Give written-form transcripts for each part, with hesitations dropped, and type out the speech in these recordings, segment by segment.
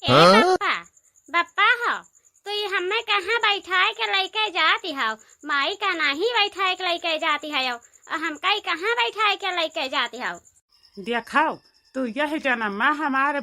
ए बप्पा बप्पा हो तो ये हमें कहाँ बैठाए के लेके जाती हो? माई का नहीं बैठाए के लेके जाती है और हम कहीं कहाँ बैठाए के लेके जाती हो? देखाओ तू यह जन्मा हमारे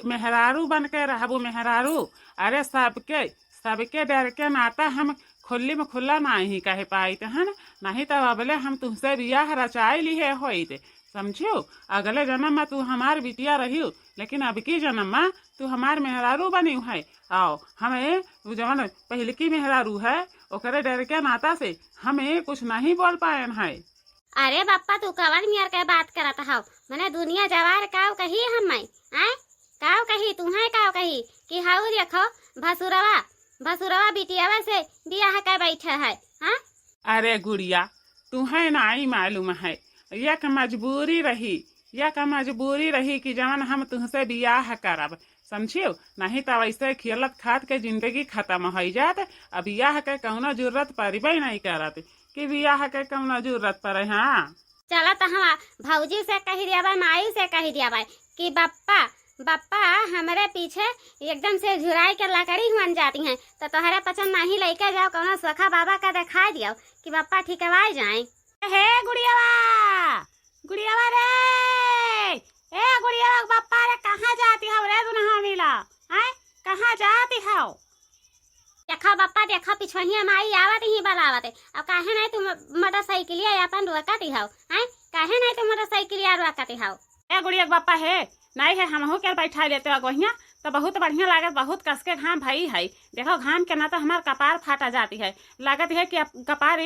मेहरारू बन के रहबू मेहरारू। अरे सबके सबके डर के नाता हम खुली में खुला नहीं कह पाई है न, नहीं तो अबले हम तुमसे बियाह रचाई लिए होई थे समझियो। अगले जन्म में तू हमार बिटिया रही, लेकिन अब की जन्म में तू हमार मेहरारू बनी है। आओ हमें जवन पहले की मेहरारू है ओकरे डर के नाता से हमें कुछ नहीं बोल पाए है। अरे बप्पा तू कवन मियार के बात करत हो? मैंने दुनिया जवार काव कही हमें आए काव कही तुम्हें काव कही कि हाउ देखो भसुरवा भसुरवा बिटियावा से बियाह कर बैठे है। हाँ अरे गुड़िया तुम्हें नहीं मालूम है, यक मजबूरी रही कि जवन हम तुमसे बियाह करब समझियो। नहीं तो वैसे खिलत खात के जिंदगी खत्म हो जात। अब बियाह के कौनो जरूरत पड़बे नहीं करत कि बियाह के कौनो जरूरत पड़े। हाँ चला तो हम भौजी से कही दिया माई से कही दिया कि बप्पा बप्पा हमारे पीछे एकदम से झुराई के लकड़ी बन जाती हैं तो तोहरे पसंद नहीं लेके जाओ कौनो सखा बाबा का दिखा दियो कि बप्पा ठिकवाए जाए। हे गुड़ियावा गुड़ियावा रे ए गुड़ियावा बप्पा रे कहाँ जाती हो रे दुनहा मिला हैं कहाँ जाती हो? देखो बप्पा देखो पिछवनिया माई आवत ही बलावत अब काहे नहीं तुम मोटरसाइकिलिया अपन रोकती हो हैं काहे नहीं तुम मोटरसाइकिलिया रोकती हो? ए गुड़िया बापा है नहीं है हम क्या बैठा लेते हो गोहिया तो बहुत बढ़िया लागत, बहुत कसके घाम भाई है। देखो घाम के ना तो हमार कपार फाटा जाती है, लागत है कि कपार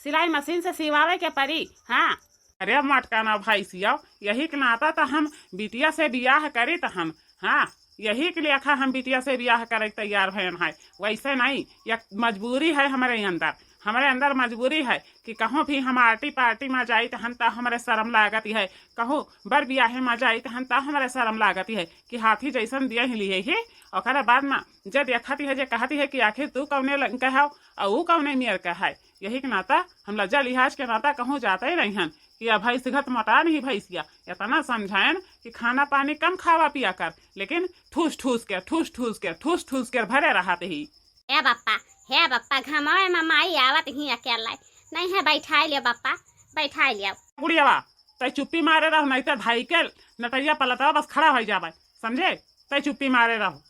सिलाई मशीन से सिवावे के परी। हाँ अरे मटका ना भाई सियाओ, यही के नाता तो हम बिटिया से बियाह करे तो हम हाँ यही के लिए अखा हम बिटिया से बियाह करे तैयार भयन है। वैसे नहीं यह मजबूरी है हमारे अंदर मजबूरी है कि कहूँ भी हम आर्टी पार्टी में जाई तो हम तो हमारे शर्म लागती है, कहूँ बर बियाहे में जाई तो हम तो हमारे शर्म लागती है कि हाथी जैसन दिया ही लिए ही। और बाद में जब देखती है जो कहती है कि आखिर तू कौने कहो और वो कौने मियर कहा। यही के नाता हम लज्जा लिहाज के नाता कहूँ जाते ही नहीं हन कि अब भाई सिगत मोटा नहीं भैंसिया इतना समझाएन कि खाना पानी कम खावा पिया कर, लेकिन ठूस ठूस के भरे रहते ही। हे बप्पा घमावे में माई आवत ही अकेला नहीं है बैठा लिया बप्पा बैठा लिया। गुड़ियावा तय चुप्पी मारे रहो नहीं तो भाई के नटैया पलटवा बस खड़ा हो जाए समझे। तय चुप्पी मारे रहो।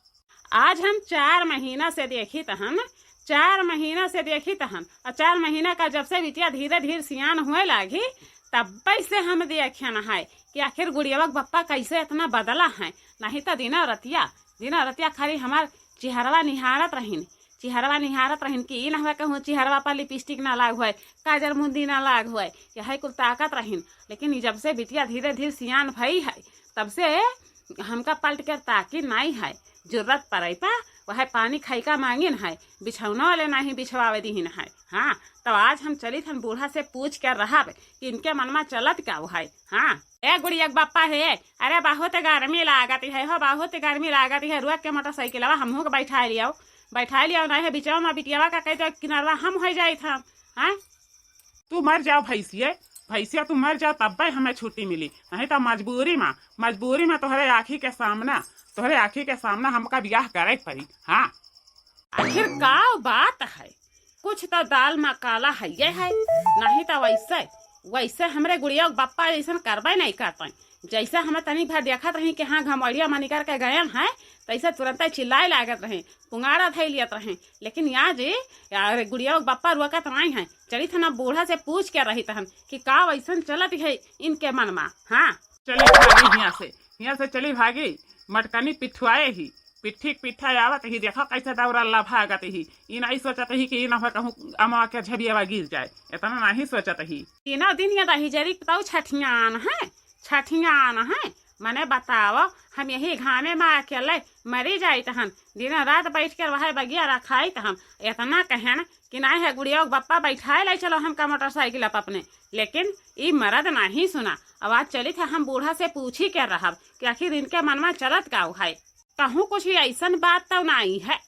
आज हम 4 महीना से देखी तहन और 4 महीना का जब से बिटिया धीरे धीरे सियान हुए लागी तब से हम देखे न है कि आखिर गुड़ियावा बप्पा कैसे इतना बदला है। नहीं तो दिना रतिया खाली हमार चिहरवा निहारत रहीन कि ई ना हुआ कहूँ चिहरवा पर लिपस्टिक ना लाग हुआ काजर मुंदी ना लाग हुआ यह कुल ताकत रहीन। लेकिन जब से बिटिया धीरे धीरे सियान भई है तब से हमका पलट कर ताकि नहीं है, जरूरत पड़े पा वह पानी खाई का मांगिन है, बिछौना वाले नहीं बिछवावे दीन है। हाँ तो आज हम चली थन बूढ़ा से पूछ कर रहा कि इनके मन में चलत क्या है। हाँ ए गुड़िया बापा है अरे बहुत गर्मी लागती है हो बहुत गर्मी लागती है, रुक के मोटरसाइकिल हमहू के बैठा लिया नहीं है बिचवा में बिटियावा का कहते किनारा हम हो जाए था। हाँ तू मर जाओ भैंसिया तू मर जाओ तब हमें छुट्टी मिली, नहीं तो मजबूरी में तोहरे आँखी के सामना हमका बियाह करे पड़ी। हाँ आखिर का बात है, कुछ तो दाल में काला है ये है। नहीं तो वैसे हमरे गुड़िया बापा जैसा करबे नहीं करते। जैसे हमें तनी भर देखत रही कि हाँ घमौड़िया में निकर के गए हैं तैसे तुरंत चिल्लाए लागत रहे, पुंगारा धै लियत रहे। लेकिन यार गुड़िया बापा रुकत नहीं है, चली थन बूढ़ा से पूछ के रही तहन कि का वैसन चलत है इनके मन में। हाँ चली भागी यहाँ से चली भागी मटकनी पिठुआए ही पिट्ठा आवत ही देखो कैसे दौड़ल्ला भागत ही। ई नहीं सोचत ही कि न कहूँ अमा के झबियावा गिर जाए, इतना नहीं सोचत ही। तीनों दिन ये रही जरी तो छठियान है मने बताओ हम यही घामे में अकेले मरी जाए तहन दिन रात बैठ कर वह बगिया रखाई तहन इतना कहन कि नहीं है गुड़िया बप्पा बैठाए ले चलो हमका मोटरसाइकिल अपने। लेकिन ई मर्द नहीं सुना। अब आज चली थे हम बूढ़ा से पूछी कर रहा कि आखिर इनके मन में चलत का है। कहूँ कुछ ऐसा बात तो नहीं है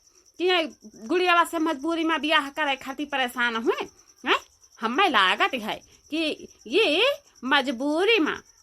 कि गुड़ियावा से मजबूरी में बियाह करे खातिर परेशान हुए। हमें लागत है कि ये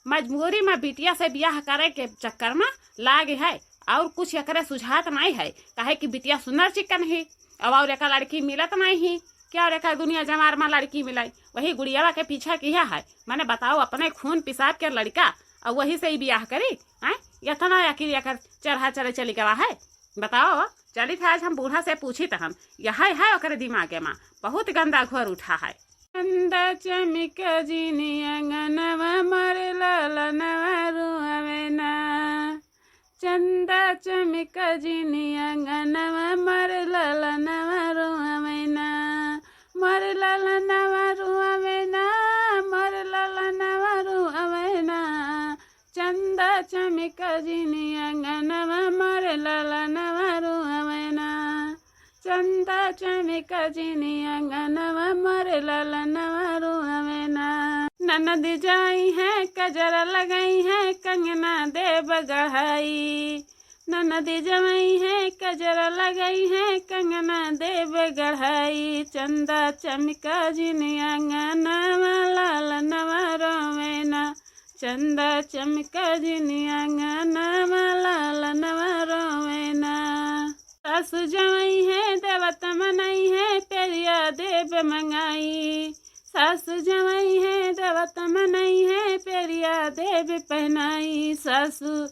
मजबूरी में बिटिया से बियाह करे के चक्कर में लागे है और कुछ एकरे सुझात नहीं है, काहे कि बिटिया सुंदर चिकन है अब और एक लड़की मिलत नहीं है, क्या और एक दुनिया जमार में लड़की मिलाई, वही गुड़ियावा के पीछा किया है। मैंने बताओ अपने खून पिसाब के लड़का और वही से ही ब्याह करी है, इतना यकीन याकर चढ़ा चढ़े चली गवा है। बताओ चली था आज हम बूढ़ा से पूछी तो हम यह है ओकरे दिमागे में बहुत गंदा घोर उठा है। चंदा चमिक जीनी अंगनवा मर ललनवा रुआवे ना, चंदा चमिक जीनी अंगनवा मर ललनवा रुआवे ना, मर ललनवा रुआवे ना, मर ललनवा रुआवे ना, चंदा चमिक जीनी अंगनवा मर ललनवा रुआवे ना, चंदा चमिक जीनी अंगनवा मर ललनवा रुआवे ना। ननद जाई है कजरा लगाई है कंगना देव गढ़ाई, ननद जमाई है कजरा लगाई है कंगना देव गढ़ाई, चंदा चमिका जीनी अंगनवा ललनवा रोवे ना, चंदा चमिका जीनी अंगनवा ललनवा रोवे ना। सासु जमाई है देवत मनाई है पेरिया देव मंगाई, सासु जमाई है देवत मनाई है पेरिया देव पहनाई, सासु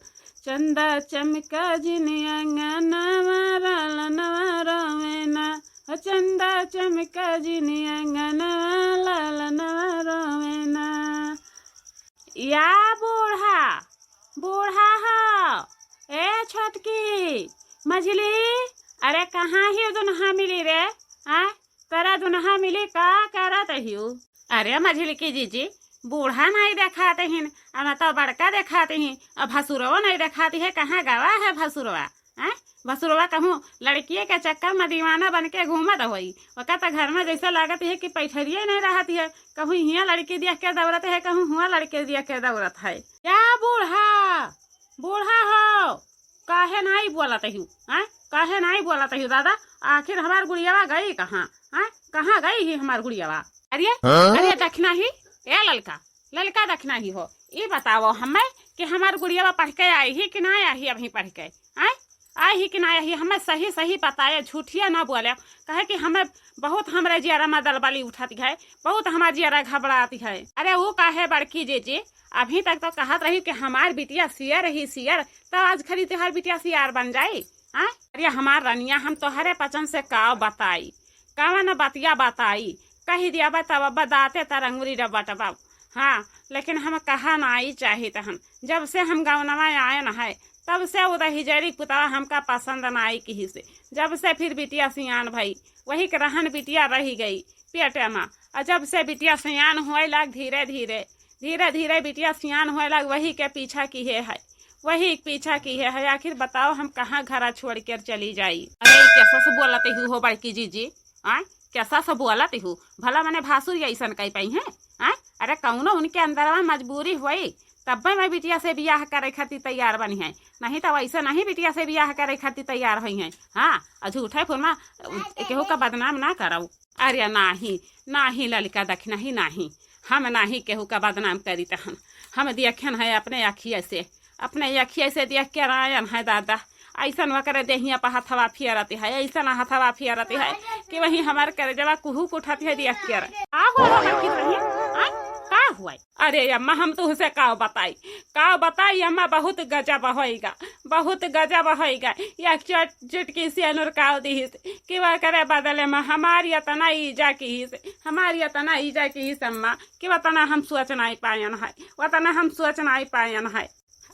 चंदा चमका जिनी अंगनवा ललनवा रोवे ना, चंदा चमका जिनी अंगनवा ललनवा रोवे ना। या बूढ़ा बूढ़ा हो ए छोटकी मझली, अरे कहाँ ही दुनहा मिली रे, आ तेरा दुनहा मिली का करत हियो। अरे मझली की जीजी बूढ़ा नहीं देखाते हिन, अब तो बड़का देखाते ही, अब भसुरवा नहीं देखाती है, कहाँ गवा है भसुरवा। भसुरवा कहूँ लड़किए के चक्कर में दीवाना बन के घूमत होई, वक़्त तो घर में जैसे लागत है कि पैठरिए नहीं रहती है, कहूँ यहाँ लड़की देख के दौड़त है, कहूँ हुआ लड़के देख के दौड़त है। क्या बूढ़ा बूढ़ा हो काहे नहीं बोलत हूँ, काहे नहीं बोलत हूँ दादा, आखिर हमार गुड़ियावा गई कहाँ, कहाँ गई ही हमार गुड़ियावा। अरे अरे दखना ही ए ललका ललका दखना ही हो, ये बताओ हमें कि हमार गुड़ियावा पढ़ के आई ही कि ना आई, अभी पढ़ के आई ही कि ना आई, हमें सही सही बताए, झूठिया ना बोले, कहे कि हमें बहुत हमारे जियारा में दलबली उठाती है, बहुत हमारे जियारा घबराती है। अरे वो काहे बड़की जी अभी तक तो कहत रही कि हमार बिटिया सियर ही सियर, तो आज खरी तुहार बिटिया सियार बन जाई। अरे हमार रनिया हम तोहरे पचन से काव बताई, कवन बतिया बताई, कही दिया बतावा बताते तरंगुरी रबटबा। हाँ लेकिन हम कहा ना आई चाहिए तहन, जब से हम गाँवनवा आए न है तब से उधर हिजरी पुतवा हमका पसंद न आई किसी से, जब से फिर बिटिया सियान भई वही के रहन बिटिया रही गई पेटे में, और जब से बिटिया सियान हुए लग धीरे धीरे धीरे धीरे बिटिया सियान हुए लग वही के पीछा की है वही पीछा की है। आखिर बताओ हम कहाँ घरा छोड़ कर चली जाई। अरे कैसा से बोलते हो बड़की जीजी, कैसा से बोलती हूँ, भला मैंने भासुर ऐसा कही पाई है। अरे कौनो उनके अंदर में मजबूरी हुई तब मैं बिटिया से बियाह करे खातिर तैयार बनी है, नहीं तो वैसे नहीं बिटिया से बियाह करे खातिर तैयार हुई है। हाँ झूठे फुलमा केहू का बदनाम ना करो। अरे नाही नाही ललिका दखना ही नाही, हम नाही केहू का बदनाम करी तहन, हम देखन है अपने अखिया से, अपने अखिया से देख के रायन है दादा, ऐसा वकर देहिया पर हथवा फियरती है, ऐसा हथवा फियरती है कि वही हमारे करे जब कुहू उठाती है देख के का हुआ। अरे अम्मा हम तुझसे का बताई अम्मा, बहुत गजब होएगा, बहुत गजब होएगा। या चुटकी से अनुर का दी कि वह करे बदले में हमारी इतना ईजा की हमारी इतना ईजा की अम्मा कि वतना हम सोच नहीं पायन है, वतना हम सोच नहीं पायन है।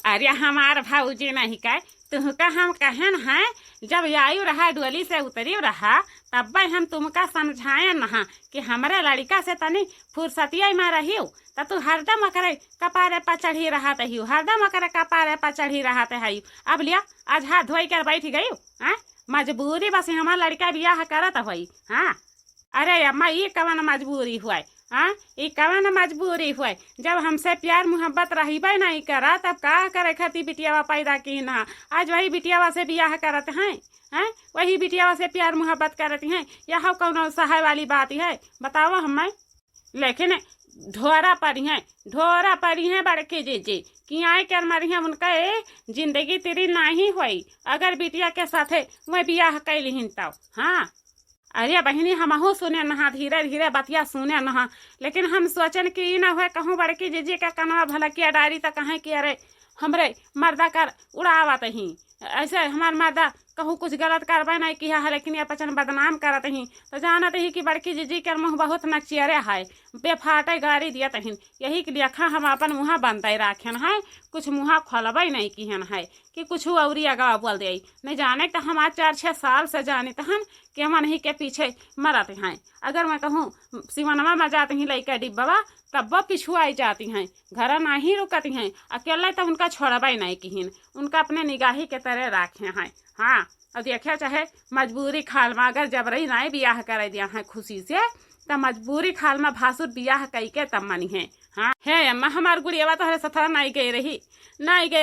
अरे हमार भाऊजी नहीं का तुमका हम कहन है, जब आयु रहा डोली से उतरी रहा तब हम तुमका समझाए न कि हमारे लड़का से तनी फुर्सतिया में रही तो तू हरदम करे कपारे पर चढ़ी रहा तू, हरदम करे कपारे पर चढ़ी रहा है। अब लिया आज हाथ धोई कर बैठ गई, मजबूरी बस हमारा लड़का बियाह करत हुई। हाँ अरे अम्मा ये कवन मजबूरी हुआ, ये कवन मजबूरी हुए, जब हमसे प्यार मोहब्बत रही नहीं करा तब का करे खाती बिटियावा पैदा की ना, आज वही बिटियावा से बियाह करत हैं, वही बिटियावा से प्यार मोहब्बत करती हैं, यह कौन सहाय वाली बात है बताओ हमें। लेकिन ढोरा पड़ी है बड़के जीजी कि आए कर मरी है उनका जिंदगी तेरी नहीं हुई अगर बिटिया के साथे वह बियाह कैलिहिन तब। हाँ अरे बहनी हमहू सुने नहा धीरे धीरे बतिया सुने नहा, लेकिन हम सोचन कि न हुए कहूँ बड़की जीजी का कनवा भला किया डारी तो कहें कि अरे हमरे मर्दा कर उड़ावत ही ऐसे हमार मर्दा कहूँ कुछ गलत कार्रवाई नहीं किया है लेकिन ये पचन बदनाम करत ही तो जानत ही कि बड़की जीजी के मुँह बहुत नचियरे है बेफाटे गाड़ी दियत हिन यही के लिए हम अपन मुँह बनते राखन है कुछ मुँह खोलबे नहीं किहन है कि कुछ औरी अगवा बोल दे नहीं जाने तो हम आज 4-6 साल से जाने तहन कि हम नहीं के पीछे मरत हैं। अगर मैं कहूँ सिवनवा में जाती ही लड़का डिब्बा तब वो पिछुआ आई जाती हैं घर नहीं रुकती हैं अकेले तो उनका छोड़बे नहीं किहिन उनका अपने निगाही के तरह राखे हैं। हाँ और देखिए चाहे मजबूरी खाल में अगर जबरई नहीं बियाह कर दिया है खुशी से तो मजबूरी खाल में भासुर बियाह कई के तब मनी है। हाँ है अम्मा हमार गुड़िया तो सथरा नहीं गई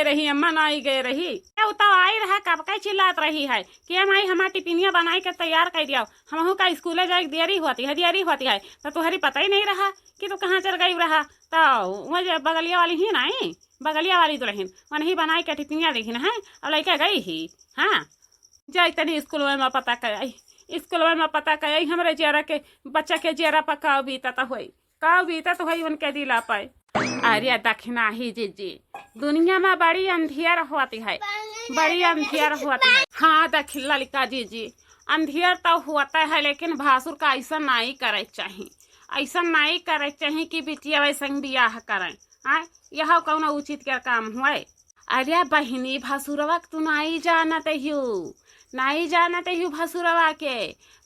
रही अम्मा नहीं गई रही तो आई रहा कब का चिल्लात रही है कि हम आई हमारी टिफिनिया बनाई के तैयार कर दिया हम का स्कूल जाए देरी होती है तो तुम्हारी पता ही नहीं रहा कि तू कहाँ चल गई रहा तो मुझे बगलिया वाली ही नहीं बगलिया वाली दुल्हन वो नहीं बनाई के टिफिनिया देखी है और लड़का गई ही। हाँ जाई तनी स्कूल में पता कर हमारे जेरा के बच्चा के जेरा पर का बीता तो हुई उनके दिला पाए। अरे दक्षिणा ही जीजी दुनिया में बड़ी अंधियर होती है हाँ दक्षिण ललिका जीजी अंधियर तो होता है लेकिन भासुर का ऐसा नहीं करे चाहिए कि बिटिया वैसे बियाह करें। यह कौन उचित के काम हुआ। अरे बहिनी भसुरवा तू नहीं जानते हूँ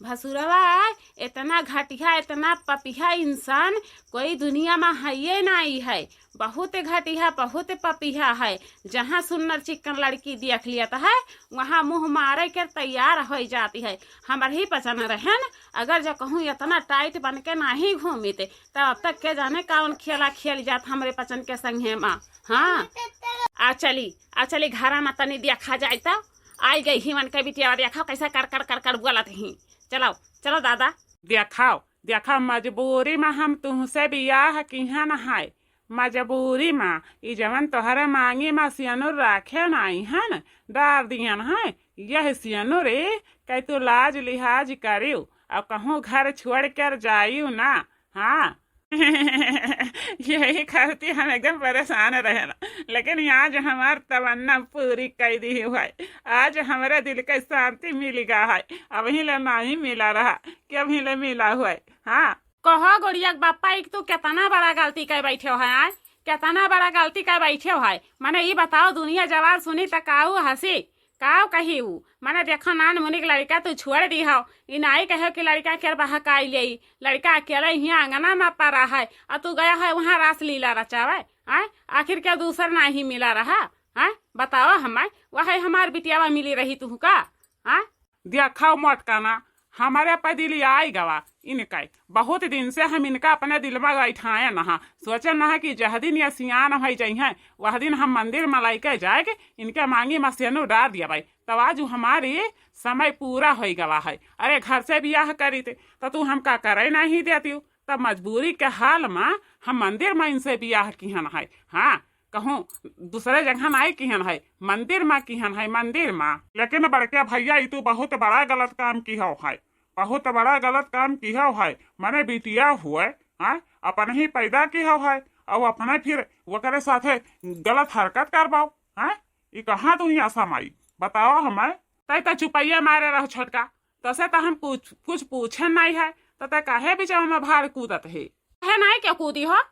भसुरवा इतना घटिया इतना पपिया इंसान कोई दुनिया में है ये नहीं है बहुत घटिया बहुत पपिया है। जहाँ सुंदर चिकन लड़की देख लिया है वहाँ मुंह मारे कर तैयार हो जाती है। हमारे ही पसंद रहे न अगर जो कहूँ इतना टाइट बन के नहीं घूमते तब अब तक के जाने कौन खेल जात हमारे पसंद के संगे माँ। हाँ आ चली घर में तनी देखा जाए तो आई गई ही मन के बिटिया देखा कैसा कर बोलत ही। चलो दादा देखाओ मजबूरी में हम तुमसे बियाह किहा न है मजबूरी में ई जवन तोहरे मांगी में सियानुर राखे नहीं है न डार दियन है यह सियानुर कह तू लाज लिहाज करियो अब कहूँ घर छोड़ कर जायू ना। हाँ यही करती हम एकदम परेशान रहे ना लेकिन आज हमार तमन्ना पूरी कर दी है। आज हमारे दिल का शांति मिलेगा है अभी ले नहीं मिला रहा कि अभी ले मिला हुआ है। हाँ कहो गोड़िया बापा एक तू कितना बड़ा गलती कर बैठे हो है कितना बड़ा गलती कर बैठे हो है मैंने ये बताओ दुनिया जवाब सुनी तो काऊ हंसी काऊ कही मैंने देखो नान मुनिक लड़का तू छोड़ दी हो इ नहीं कहो कि लड़का के बहकाई ले लड़का अकेले ही आंगना में पड़ा है और तू गया है वहाँ रास लीला रचावे आखिर क्या दूसर नहीं मिला रहा बताओ हमें वह हमार बिटिया मिली रही तू का। देखा मत काना हमारे पे दिल आई गवा इनका बहुत दिन से हम इनका अपने दिल में बैठाए नहा सोचे नहा कि जह दिन या सियान हो जाइए वह दिन हम मंदिर में लेके जाए इनके मांगी में सेनु डाल दिया भाई तब आज हमारी समय पूरा हो गवा है। अरे घर से बियाह करी थे तो तू हम का करे नहीं देती तब मजबूरी के हाल में हम मंदिर में इनसे बियाह किहन है। हाँ कहूँ दूसरे जगह नहीं किहन है मंदिर में किहन है मंदिर में। लेकिन बड़के भैया ये तो बहुत बड़ा गलत काम किया है बहुत बड़ा गलत काम किया है मैंने बिटिया हुए अपन ही पैदा किया है और अपने फिर वकरे साथे गलत हरकत करवाओ। ये कहाँ तू यहाँ समाई बताओ हमें तो चुपैया मारे रहो छोटका तसे तो हम कुछ पूछे नहीं है तो काहे बिचार में भार कूदत है नहीं क्या कूदी हो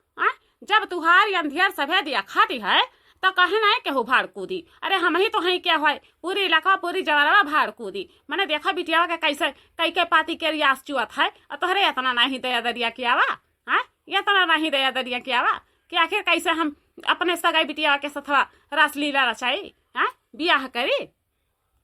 जब तुहार अंधियर सभे दिया खाती है तो कहे नहीं केहू भाड़ कूदी। अरे हम ही तो हैं क्या है पूरी इलाका पूरी जवारवा भाड़ कूदी मैंने देखा बिटिया के कैसे कई के पाती के रियास चुअत है और तोहरे इतना नहीं दया दरिया किया वा इतना नहीं दया दरिया किया वा कि आखिर कैसे हम अपने सगाई बिटिया के सथवा रास लीला रचाई बियाह करी।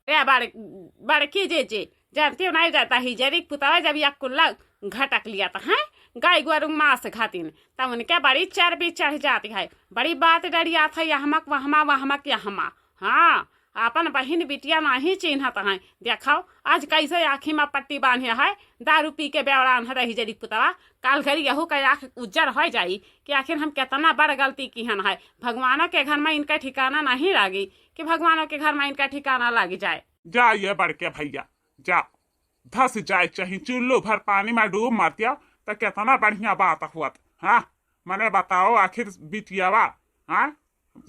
बड़की जे जानती हो नहीं जाता ही जरी पुतावा जब या कुल्ला घटक लिया था है गाय गोरु मांस खातिन तब उनके बड़ी चर्बी चढ़ जाती है बड़ी बात डरिया था यहमक वहमा वहमक यहमा। हाँ अपन बहिन बिटिया नहीं चिन्हत है। देखाओ आज कैसे आँखी में पट्टी बांधे है, दारू पी के बेवड़ान रही जरी पुतवा, काल घड़ी यहू का आँख उज्जर हो जाई कि आखिर हम कितना बड़ गलती किहन है। भगवानों के घर में इनका ठिकाना नहीं लागी कि भगवानों के घर में इनका ठिकाना लागी जाए। जा ये बड़के भैया जा, धस जाए चाहे चुल्लू भर पानी में डूब मरतिया तो कितना बढ़िया बात हुआ। हाँ मने बताओ आखिर बिटियावा, हाँ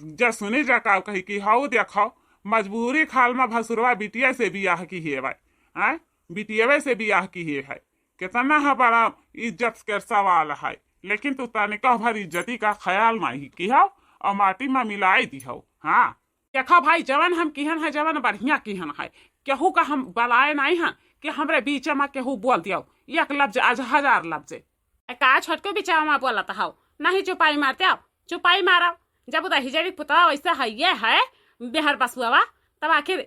जा सुनी जा का कही कि हाउ देखो मजबूरी खाल में भसुरवा बिटिया से बियाह की है भाई, हाँ बिटियावे से बियाह की है, कितना है बड़ा इज्जत के सवाल है। लेकिन तू तनिका भर इज्जती का ख्याल नहीं की हो और माटी में मिलाई दी हो। हाँ देखो भाई जवन हम किहन है, जवन बढ़िया किहन है, केहू का हम बलाए नहीं है कि हमरे बीच में केहू बोल दियो एक लफ्ज आज 1000 लफ्ज। का छोटको बीचा में बोलता हो नहीं चुपाई मारते हो, चुपाई मारो। जब उधर हिजरी पुतवा वैसे है ये है बेहर बसुआ, तब आखिर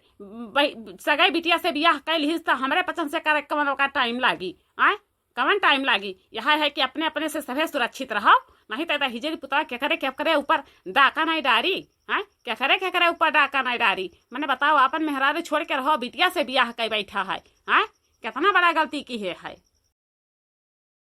सगाई बिटिया से बियाह कैल हिस तो हमरे पसंद से करे कवन का टाइम लागी। आए कवन टाइम लागी, यह है कि अपने अपने से सभे सुरक्षित रहो, नहीं तो हिजरी पुतवा क्या करे ऊपर डाका नहीं डारी। हाँ क्या करे ऊपर डाका नहीं डारी। मैंने बताओ अपन मेहरारू छोड़ के रहो, बिटिया से बियाह कई बैठा है। हाँ कितना बड़ा गलती की है।